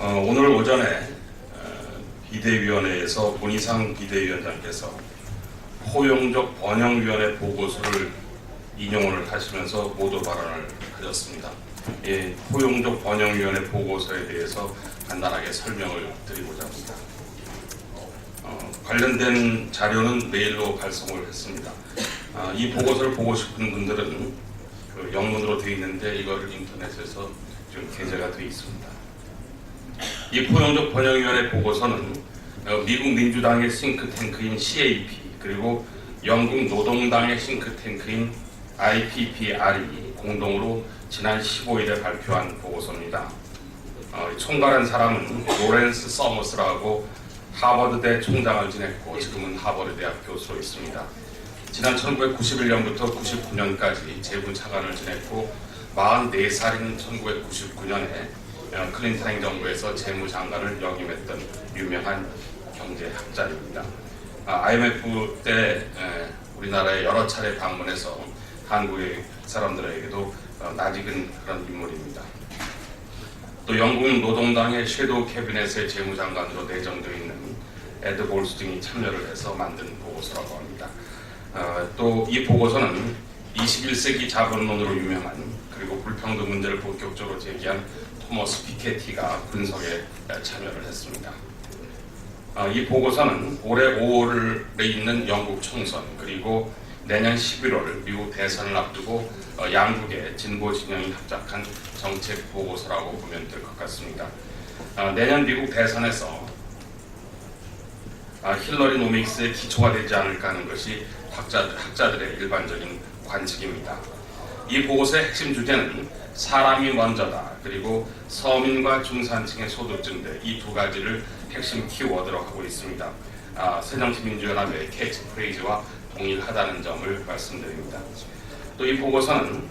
오늘 오전에 비대위원회에서 문희상 비대위원장께서 포용적 번영위원회 보고서를 인용을 하시면서 모두 발언을 하셨습니다. 이 포용적 번영위원회 보고서에 대해서 간단하게 설명을 드리고자 합니다. 관련된 자료는 메일로 발송을 했습니다. 이 보고서를 보고 싶은 분들은 그 영문으로 되어 있는데 이거를 인터넷에서 좀 게재가 되어 있습니다. 이 포용적 번영위원회 보고서는 미국 민주당의 싱크탱크인 CAP 그리고 영국 노동당의 싱크탱크인 IPPR이 공동으로 지난 15일에 발표한 보고서입니다. 총괄한 사람은 로렌스 서머스라고 하버드대 총장을 지냈고 지금은 하버드대학 교수로 있습니다. 지난 1991년부터 99년까지 재무차관을 지냈고 44살인 1999년에 클린턴 행정부에서 재무장관을 역임했던 유명한 경제학자입니다. IMF 때 우리나라에 여러 차례 방문해서 한국의 사람들에게도 낯익은 그런 인물입니다. 또 영국 노동당의 섀도우 캐비넷의 재무장관으로 내정되어 있는 에드 볼스 등이 참여를 해서 만든 보고서라고 합니다. 또 이 보고서는 21세기 자본론으로 유명한 그리고 불평등 문제를 본격적으로 제기한 토머스 피케티가 분석에 참여를 했습니다. 이 보고서는 올해 5월에 있는 영국 총선 그리고 내년 11월 미국 대선을 앞두고 양국의 진보 진영이 합작한 정책 보고서라고 보면 될 것 같습니다. 내년 미국 대선에서 힐러리 노믹스의 기초가 되지 않을까 하는 것이 학자들의 일반적인 관측입니다. 이 보고서의 핵심 주제는 사람이 먼저다 그리고 서민과 중산층의 소득 증대 이 두 가지를 핵심 키워드로 하고 있습니다. 새정치민주연합의 캐치프레이즈와 동일하다는 점을 말씀드립니다. 또 이 보고서는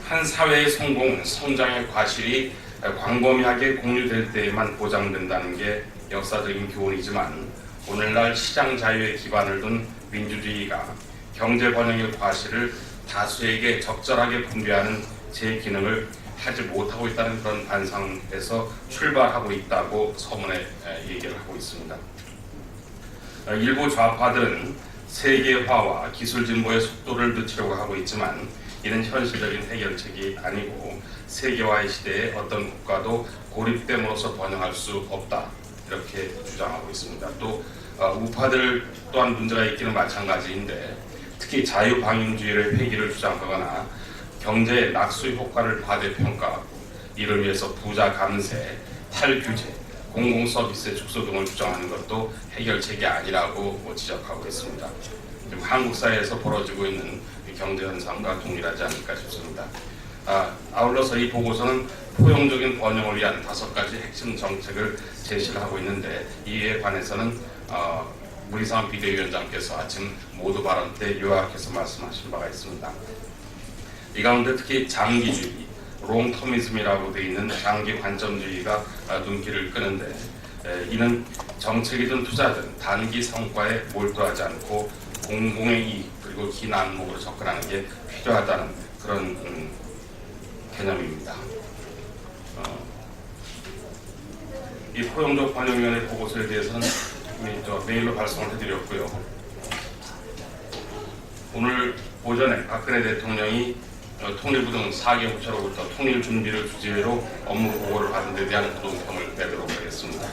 한 사회의 성공은 성장의 과실이 광범위하게 공유될 때에만 보장된다는 게 역사적인 교훈이지만 오늘날 시장 자유에 기반을 둔 민주주의가 경제 번영의 과실을 다수에게 적절하게 분배하는 제 기능을 하지 못하고 있다는 그런 반성에서 출발하고 있다고 서문에 얘기를 하고 있습니다. 일부 좌파들은 세계화와 기술 진보의 속도를 늦추려고 하고 있지만 이는 현실적인 해결책이 아니고 세계화의 시대에 어떤 국가도 고립됨으로써 번영할 수 없다 이렇게 주장하고 있습니다. 또 우파들 또한 문제가 있기는 마찬가지인데 특히 자유방임주의의 폐기를 주장하거나 경제의 낙수 효과를 과대평가하고 이를 위해서 부자 감세, 탈규제, 공공서비스의 축소 등을 주장하는 것도 해결책이 아니라고 지적하고 있습니다. 지금 한국 사회에서 벌어지고 있는 경제 현상과 동일하지 않을까 싶습니다. 아울러서 이 보고서는 포용적인 번영을 위한 5가지 핵심 정책을 제시를 하고 있는데 이에 관해서는 문희상 비대위원장께서 아침 모두 발언 때 요약해서 말씀하신 바가 있습니다. 이 가운데 특히 장기주의, 롱터미즘이라고 되어 있는 장기 관점주의가 눈길을 끄는데 이는 정책이든 투자든 단기 성과에 몰두하지 않고 공공의 이익 그리고 긴 안목으로 접근하는 게 필요하다는 그런 개념입니다. 이 포용적 번영위원회 보고서에 대해서는 메일로 발송을 해드렸고요. 오늘 오전에 박근혜 대통령이 통일부 등 4개 부처로부터 통일 준비를 주제로 업무 보고를 받은 데 대한 부동평을 내도록 하겠습니다.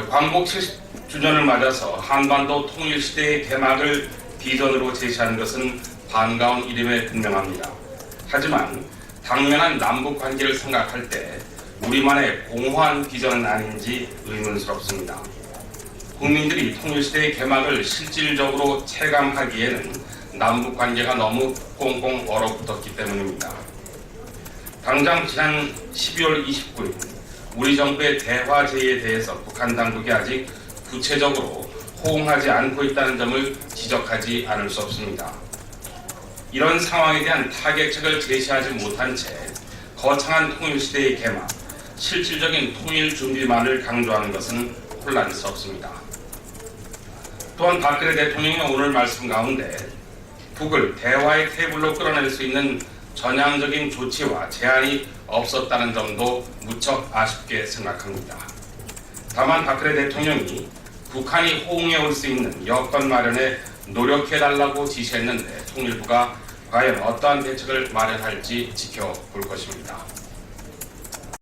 광복 70주년을 맞아서 한반도 통일 시대의 개막을 비전으로 제시한 것은 반가운 일임에 분명합니다. 하지만 당면한 남북 관계를 생각할 때 우리만의 공허한 비전은 아닌지 의문스럽습니다. 국민들이 통일시대의 개막을 실질적으로 체감하기에는 남북 관계가 너무 꽁꽁 얼어붙었기 때문입니다. 당장 지난 12월 29일 우리 정부의 대화 제의에 대해서 북한 당국이 아직 구체적으로 호응하지 않고 있다는 점을 지적하지 않을 수 없습니다. 이런 상황에 대한 타격책을 제시하지 못한 채 거창한 통일시대의 개막, 실질적인 통일 준비만을 강조하는 것은 혼란스럽습니다. 또한 박근혜 대통령이 오늘 말씀 가운데 북을 대화의 테이블로 끌어낼 수 있는 전향적인 조치와 제한이 없었다는 점도 무척 아쉽게 생각합니다. 다만 박근혜 대통령이 북한이 호응해 올 수 있는 여건 마련에 노력해달라고 지시했는데 통일부가 과연 어떠한 대책을 마련할지 지켜볼 것입니다.